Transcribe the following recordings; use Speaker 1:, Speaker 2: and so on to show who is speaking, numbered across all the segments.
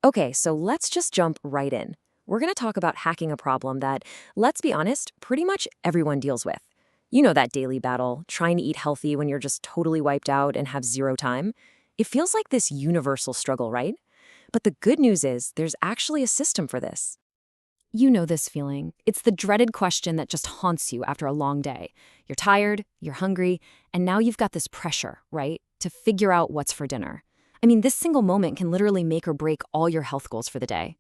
Speaker 1: Okay, so let's just jump right in. We're going to talk about hacking a problem that, let's be honest, pretty much everyone deals with. You know that daily battle, trying to eat healthy when you're just totally wiped out and have zero time. It feels like this universal struggle, right? But the good news is there's actually a system for this.
Speaker 2: You know this feeling. It's the dreaded question that just haunts you after a long day. You're tired, you're hungry, and now you've got this pressure, right, to figure out what's for dinner. I mean, this single moment can literally make or break all your health goals for the day.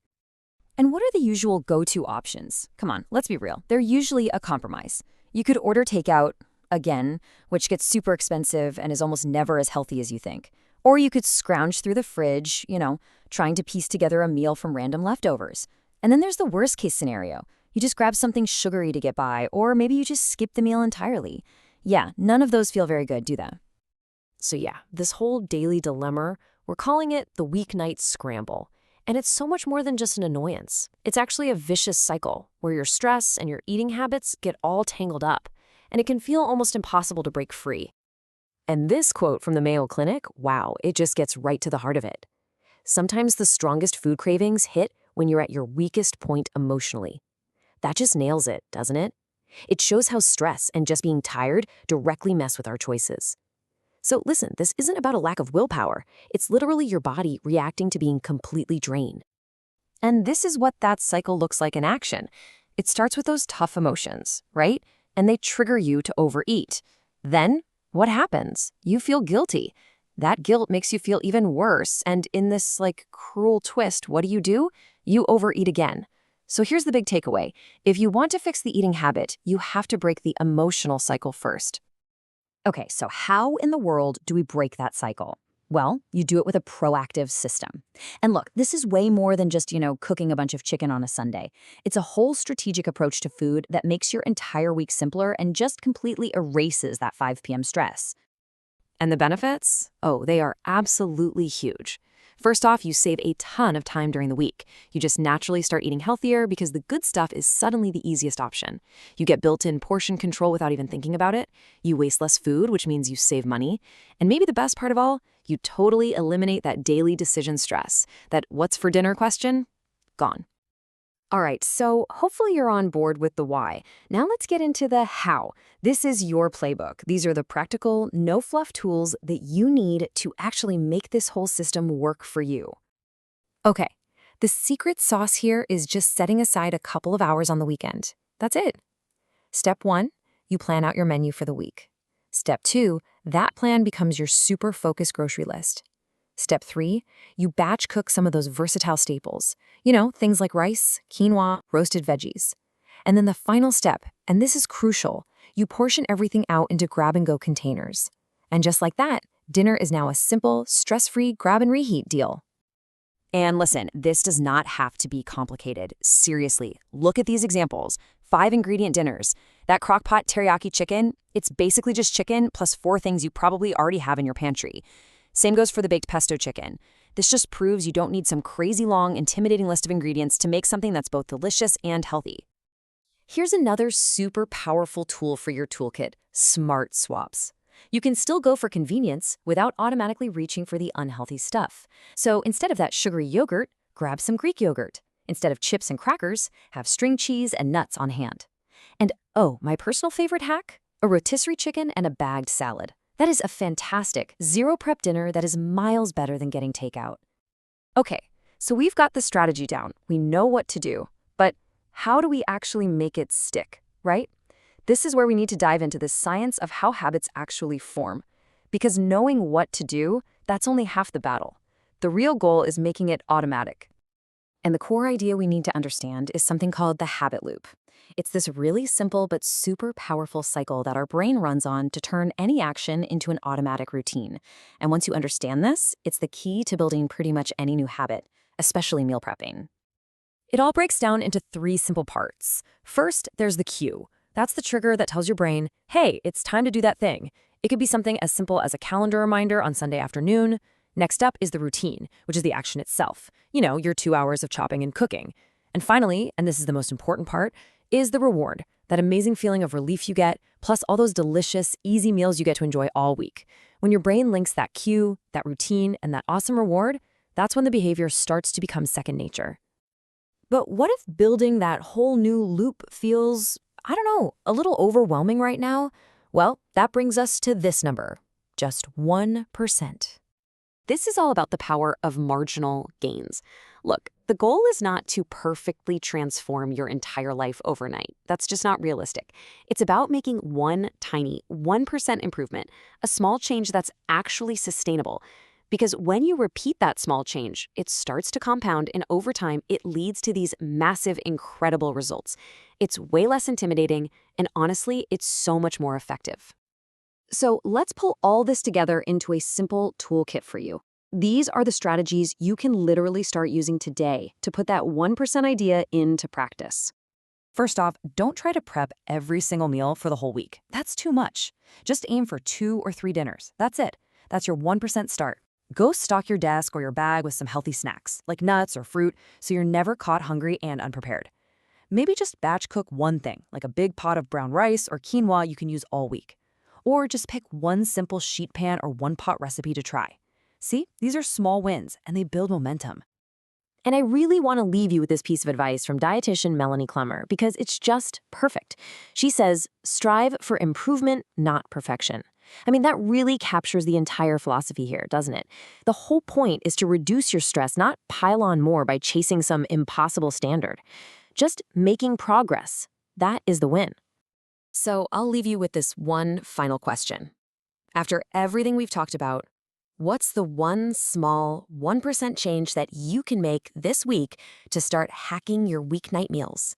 Speaker 2: And what are the usual go-to options? Come on, let's be real. They're usually a compromise. You could order takeout, again, which gets super expensive and is almost never as healthy as you think. Or you could scrounge through the fridge, trying to piece together a meal from random leftovers. And then there's the worst case scenario. You just grab something sugary to get by, or maybe you just skip the meal entirely. Yeah, none of those feel very good, do they?
Speaker 1: So yeah, this whole daily dilemma, we're calling it the weeknight scramble. And it's so much more than just an annoyance. It's actually a vicious cycle where your stress and your eating habits get all tangled up, and it can feel almost impossible to break free. And this quote from the Mayo Clinic, wow, it just gets right to the heart of it. Sometimes the strongest food cravings hit when you're at your weakest point emotionally. That just nails it, doesn't it? It shows how stress and just being tired directly mess with our choices. So listen, this isn't about a lack of willpower. It's literally your body reacting to being completely drained. And this is what that cycle looks like in action. It starts with those tough emotions, right? And they trigger you to overeat. Then, what happens? You feel guilty. That guilt makes you feel even worse. And in this, cruel twist, what do? You overeat again. So here's the big takeaway. If you want to fix the eating habit, you have to break the emotional cycle first.
Speaker 2: Okay, so how in the world do we break that cycle? Well, you do it with a proactive system. And look, this is way more than just, cooking a bunch of chicken on a Sunday. It's a whole strategic approach to food that makes your entire week simpler and just completely erases that 5 p.m. stress.
Speaker 1: And the benefits? Oh, they are absolutely huge. First off, you save a ton of time during the week. You just naturally start eating healthier because the good stuff is suddenly the easiest option. You get built-in portion control without even thinking about it. You waste less food, which means you save money. And maybe the best part of all, you totally eliminate that daily decision stress. That what's for dinner question? Gone. All right, so hopefully you're on board with the why. Now let's get into the how. This is your playbook. These are the practical, no-fluff tools that you need to actually make this whole system work for you. Okay, the secret sauce here is just setting aside a couple of hours on the weekend. That's it. Step 1, you plan out your menu for the week. Step 2, that plan becomes your super focused grocery list. Step 3, you batch cook some of those versatile staples. Things like rice, quinoa, roasted veggies. And then the final step, and this is crucial, you portion everything out into grab-and-go containers. And just like that, dinner is now a simple, stress-free grab-and-reheat deal. And listen, this does not have to be complicated. Seriously, look at these examples. 5-ingredient dinners. That crock-pot teriyaki chicken, it's basically just chicken plus 4 things you probably already have in your pantry. Same goes for the baked pesto chicken. This just proves you don't need some crazy long, intimidating list of ingredients to make something that's both delicious and healthy. Here's another super powerful tool for your toolkit, Smart Swaps. You can still go for convenience without automatically reaching for the unhealthy stuff. So instead of that sugary yogurt, grab some Greek yogurt. Instead of chips and crackers, have string cheese and nuts on hand. And oh, my personal favorite hack? A rotisserie chicken and a bagged salad. That is a fantastic, zero-prep dinner that is miles better than getting takeout. Okay, so we've got the strategy down. We know what to do. But how do we actually make it stick, right? This is where we need to dive into the science of how habits actually form. Because knowing what to do, that's only half the battle. The real goal is making it automatic. And the core idea we need to understand is something called the habit loop. It's this really simple but super powerful cycle that our brain runs on to turn any action into an automatic routine. And once you understand this, it's the key to building pretty much any new habit, especially meal prepping. It all breaks down into 3 simple parts. First, there's the cue. That's the trigger that tells your brain, hey, it's time to do that thing. It could be something as simple as a calendar reminder on Sunday afternoon. Next up is the routine, which is the action itself. Your 2 hours of chopping and cooking. And finally, and this is the most important part, is the reward, that amazing feeling of relief you get, plus all those delicious, easy meals you get to enjoy all week. When your brain links that cue, that routine, and that awesome reward,
Speaker 2: That's when the behavior starts to become second nature. But what if building that whole new loop feels, I don't know, a little overwhelming right now? Well, that brings us to this number, just 1%.
Speaker 1: This is all about the power of marginal gains. Look, the goal is not to perfectly transform your entire life overnight. That's just not realistic. It's about making one tiny 1% improvement, a small change that's actually sustainable. Because when you repeat that small change, it starts to compound, and over time, it leads to these massive, incredible results. It's way less intimidating, and honestly, it's so much more effective.
Speaker 2: So let's pull all this together into a simple toolkit for you. These are the strategies you can literally start using today to put that 1% idea into practice.
Speaker 3: First off, don't try to prep every single meal for the whole week. That's too much. Just aim for 2 or 3 dinners. That's it. That's your 1% start. Go stock your desk or your bag with some healthy snacks, like nuts or fruit, so you're never caught hungry and unprepared. Maybe just batch cook one thing, like a big pot of brown rice or quinoa you can use all week. Or just pick one simple sheet pan or one-pot recipe to try. See, these are small wins, and they build momentum.
Speaker 2: And I really want to leave you with this piece of advice from dietitian Melanie Clemmer because it's just perfect. She says, strive for improvement, not perfection. I mean, that really captures the entire philosophy here, doesn't it? The whole point is to reduce your stress, not pile on more by chasing some impossible standard. Just making progress. That is the win. So I'll leave you with this one final question. After everything we've talked about, what's the one small 1% change that you can make this week to start hacking your weeknight meals?